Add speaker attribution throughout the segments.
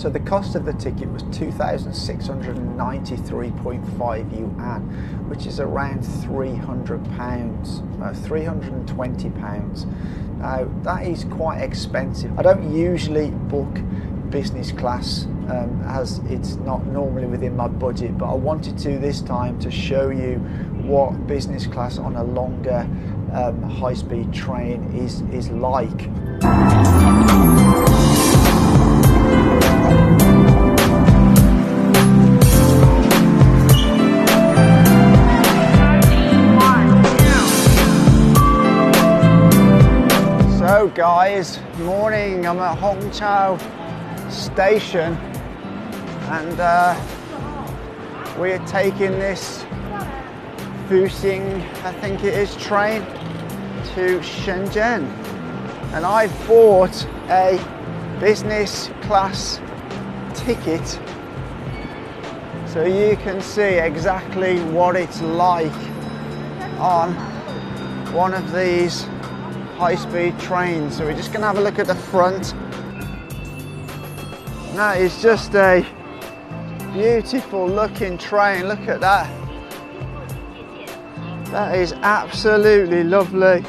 Speaker 1: So the cost of the ticket was 2,693.5 yuan, which is around £300, £320. Now that is quite expensive. I don't usually book business class as it's not normally within my budget, but I wanted to this time to show you what business class on a longer high-speed train is like. So guys, morning, I'm at Hongqiao station and we are taking this Fuxing, I think it is, train to Shenzhen, and I've bought a business class ticket so you can see exactly what it's like on one of these high-speed trains. So we're just going to have a look at the front. That is just a beautiful looking train. Look at that. That is absolutely lovely.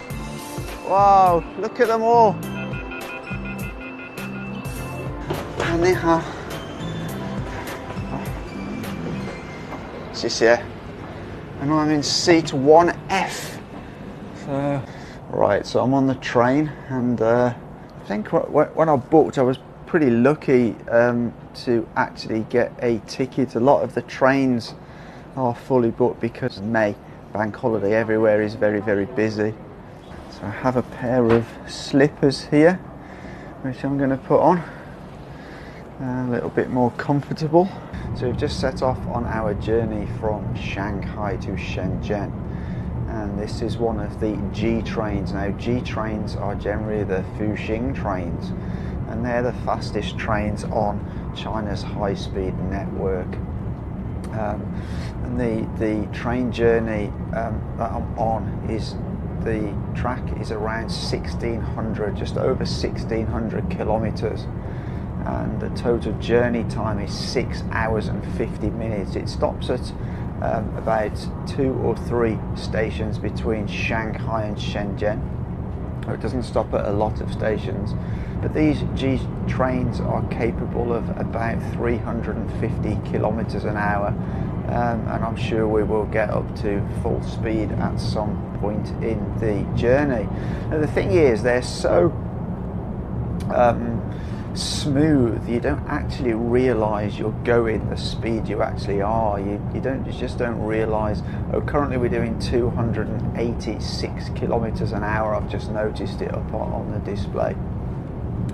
Speaker 1: Wow, look at them all. And they have and I'm in seat 1F. So right, so I'm on the train, and I think when I booked I was pretty lucky to actually get a ticket. A lot of the trains are fully booked because May bank holiday everywhere is very, very busy. So I have a pair of slippers here which I'm going to put on, a little bit more comfortable. So we've just set off on our journey from Shanghai to Shenzhen, and this is one of the G trains. Now G trains are generally the Fuxing trains, and they're the fastest trains on China's high-speed network. And the train journey that I'm on is, the track is around 1,600, just over 1,600 kilometers, and the total journey time is 6 hours and 50 minutes. It stops at about 2 or 3 stations between Shanghai and Shenzhen. It doesn't stop at a lot of stations, but these G trains are capable of about 350 kilometers an hour, and I'm sure we will get up to full speed at some point in the journey. Now the thing is, they're so smooth, you don't actually realize you're going the speed you actually are. You just don't realize, oh, currently we're doing 286 kilometers an hour. I've just noticed it up on the display,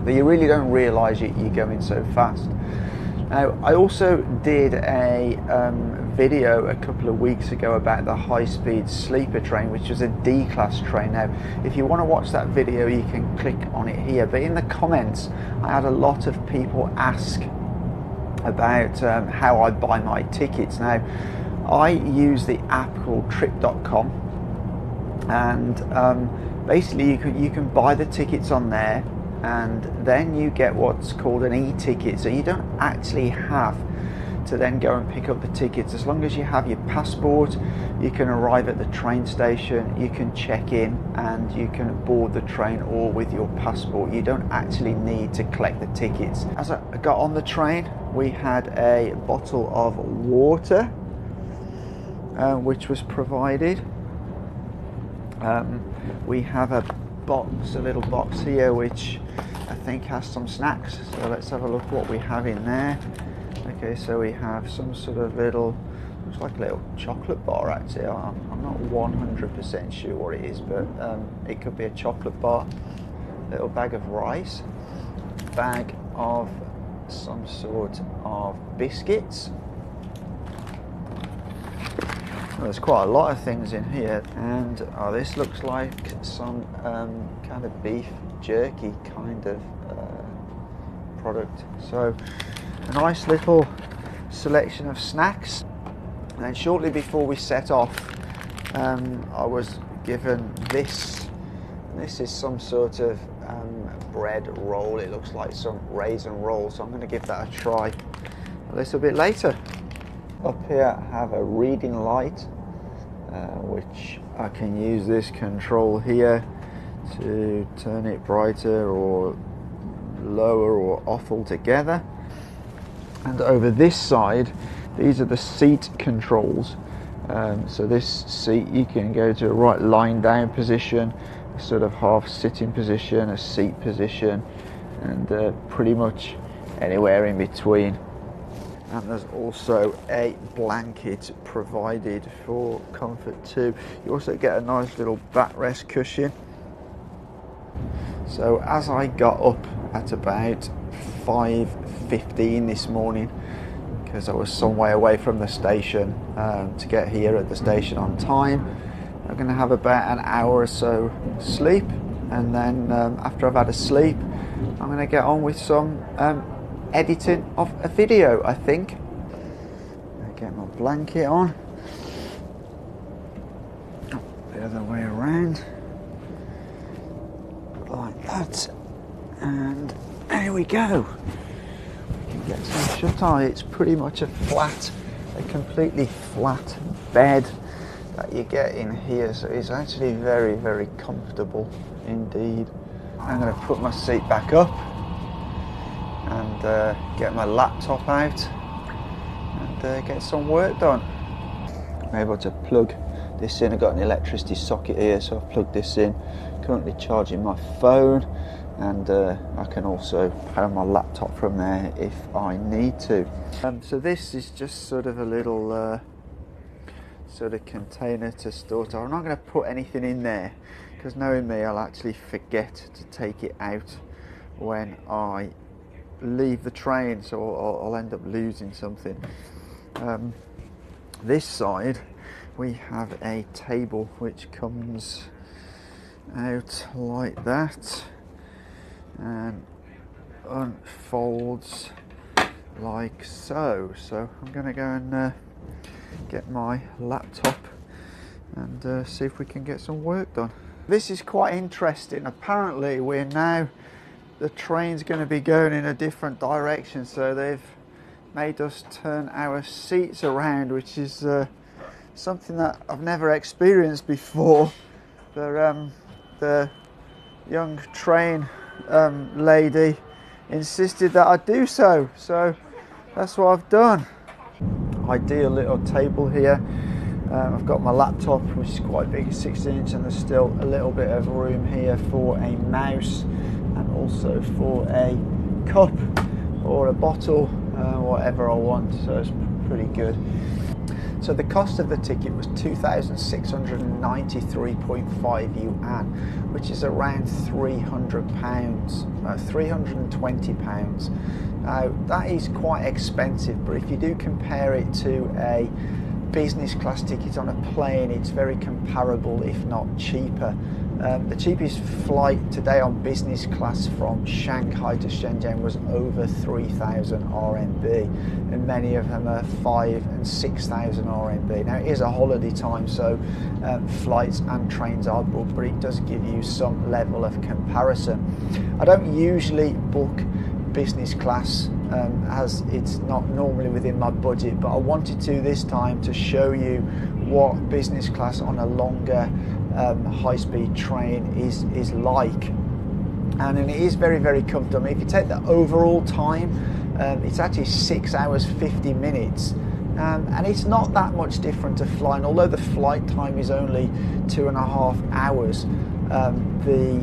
Speaker 1: but you really don't realize you're going so fast. Now I also did a video a couple of weeks ago about the high-speed sleeper train, which was a D-class train. Now if you want to watch that video you can click on it here, but in the comments I had a lot of people ask about how I buy my tickets. Now I use the app called trip.com, and basically you can buy the tickets on there, and then you get what's called an e-ticket. So you don't actually have to then go and pick up the tickets. As long as you have your passport, you can arrive at the train station, you can check in, and you can board the train all with your passport. You don't actually need to collect the tickets. As I got on the train, we had a bottle of water which was provided. We have a little box here which I think has some snacks, so let's have a look what we have in there. Okay, so we have some sort of little, looks like a little chocolate bar actually. I'm not 100% sure what it is, but it could be a chocolate bar. Little bag of rice, bag of some sort of biscuits. Well, there's quite a lot of things in here, and this looks like some kind of beef jerky kind of product. So a nice little selection of snacks. And then shortly before we set off, I was given this. This is some sort of bread roll. It looks like some raisin roll, so I'm going to give that a try a little bit later. Up here I have a reading light, which I can use this control here to turn it brighter or lower or off altogether. And over this side, these are the seat controls. So this seat, you can go to a right lying down position, a sort of half sitting position, a seat position, and pretty much anywhere in between. And there's also a blanket provided for comfort too. You also get a nice little backrest cushion. So as I got up at about 5:15 this morning, because I was some way away from the station to get here at the station on time, I'm going to have about an hour or so sleep, and then after I've had a sleep, I'm going to get on with some editing of a video, I think. I get my blanket on, the other way around, like that, and there we go. We can get some shut eye. It's pretty much a completely flat bed that you get in here, so it's actually very, very comfortable indeed. I'm going to put my seat back up and get my laptop out and get some work done. I'm able to plug this in. I've got an electricity socket here, so I've plugged this in. Currently charging my phone, and I can also power my laptop from there if I need to. So this is just sort of a little sort of container to store stuff. I'm not going to put anything in there, because knowing me, I'll actually forget to take it out when I leave the train, so I'll end up losing something. This side we have a table which comes out like that and unfolds like so. So I'm going to go and get my laptop and see if we can get some work done. This is quite interesting. Apparently the train's going to be going in a different direction, so they've made us turn our seats around, which is something that I've never experienced before. The young train lady insisted that I do so that's what I've done. Ideal little table here. I've got my laptop, which is quite big, 16-inch, and there's still a little bit of room here for a mouse and also for a cup or a bottle, whatever I want, so it's pretty good. So the cost of the ticket was 2,693.5 yuan, which is around £300, £320. Now that is quite expensive, but if you do compare it to a business class ticket on a plane, it's very comparable, if not cheaper. The cheapest flight today on business class from Shanghai to Shenzhen was over 3,000 RMB, and many of them are 5,000 and 6,000 RMB. Now it is a holiday time, so flights and trains are booked, but it does give you some level of comparison. I don't usually book business class as it's not normally within my budget, but I wanted to this time to show you what business class on a longer high-speed train is like, and it is very, very comfortable. If you take the overall time, it's actually 6 hours 50 minutes, and it's not that much different to flying, although the flight time is only 2.5 hours. The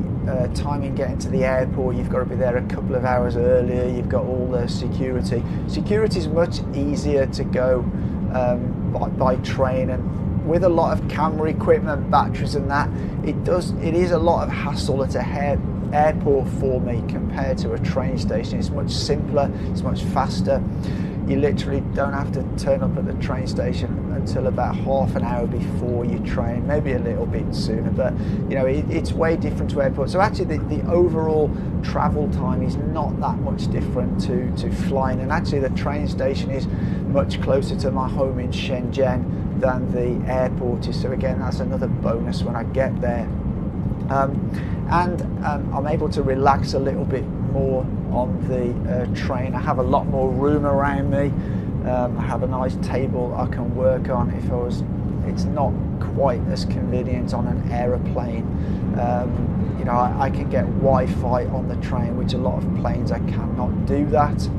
Speaker 1: time in getting to the airport, you've got to be there a couple of hours earlier. You've got all the security. Security is much easier to go by train, and with a lot of camera equipment, batteries and that, it is a lot of hassle at a airport for me compared to a train station. It's much simpler, it's much faster. You literally don't have to turn up at the train station until about half an hour before your train, maybe a little bit sooner, but you know, it's way different to airports. So actually the overall travel time is not that much different to flying, and actually the train station is much closer to my home in Shenzhen than the airport is, so again that's another bonus when I get there. I'm able to relax a little bit more on the train. I have a lot more room around me. I have a nice table I can work on. It's not quite as convenient on an aeroplane. You know, I can get Wi-Fi on the train, which a lot of planes I cannot do that.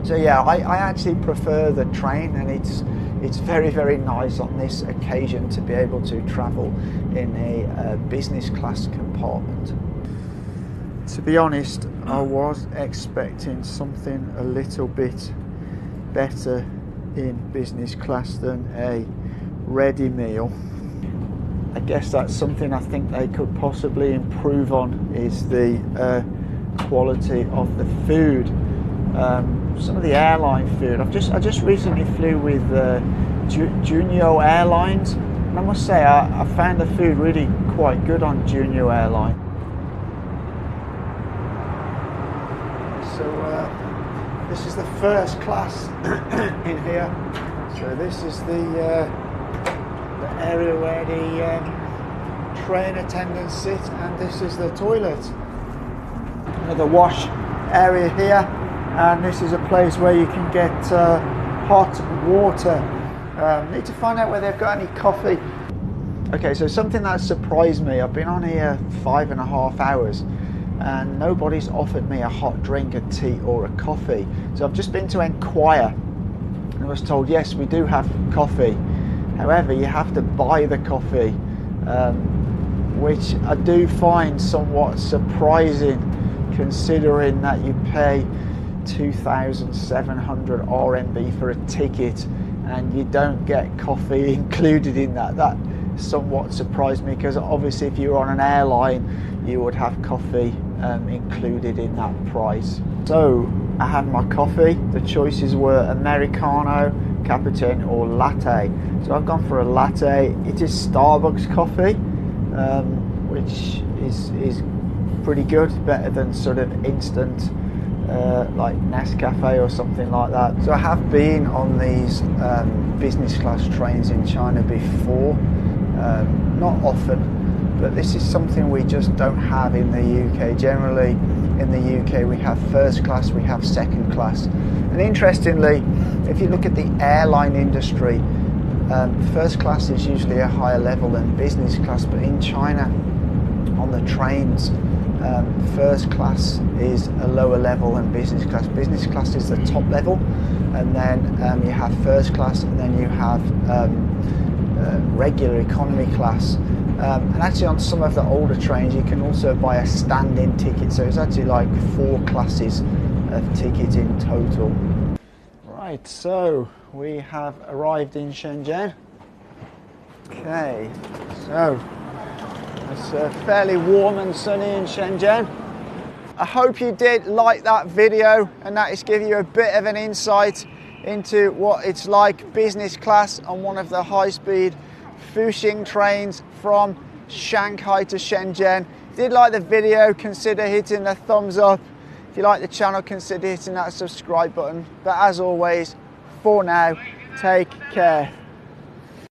Speaker 1: So yeah, I actually prefer the train, and it's very, very nice on this occasion to be able to travel in a business class compartment. To be honest, I was expecting something a little bit better in business class than a ready meal. I guess that's something I think they could possibly improve on, is the quality of the food. Some of the airline food. I just recently flew with Junyo Airlines, and I must say I found the food really quite good on Junyo Airline. So this is the first class in here. So this is the area where the train attendants sit, and this is the toilet. Another wash area here, and this is a place where you can get hot water. Need to find out whether they've got any coffee. Okay, so something that surprised me, I've been on here 5.5 hours and nobody's offered me a hot drink, a tea or a coffee. So I've just been to inquire and I was told, yes, we do have coffee. However, you have to buy the coffee, which I do find somewhat surprising, considering that you pay 2,700 RMB for a ticket and you don't get coffee included in that. That somewhat surprised me, because obviously if you're on an airline you would have coffee included in that price. So I had my coffee. The choices were Americano, cappuccino or latte. So I've gone for a latte. It is Starbucks coffee, which is pretty good, better than sort of instant like Nescafe or something like that. So I have been on these business class trains in China before, not often, but this is something we just don't have in the UK. Generally in the UK we have first class, we have second class, and interestingly, if you look at the airline industry, first class is usually a higher level than business class, but in China on the trains, first class is a lower level than business class. Business class is the top level, and then you have first class, and then you have regular economy class. And actually on some of the older trains you can also buy a stand-in ticket, so it's actually like 4 classes of ticket in total. Right, so we have arrived in Shenzhen. Okay, so it's fairly warm and sunny in Shenzhen. I hope you did like that video, and that is giving you a bit of an insight into what it's like business class on one of the high-speed Fuxing trains from Shanghai to Shenzhen. If you did like the video, consider hitting the thumbs up. If you like the channel, consider hitting that subscribe button. But as always, for now, take care.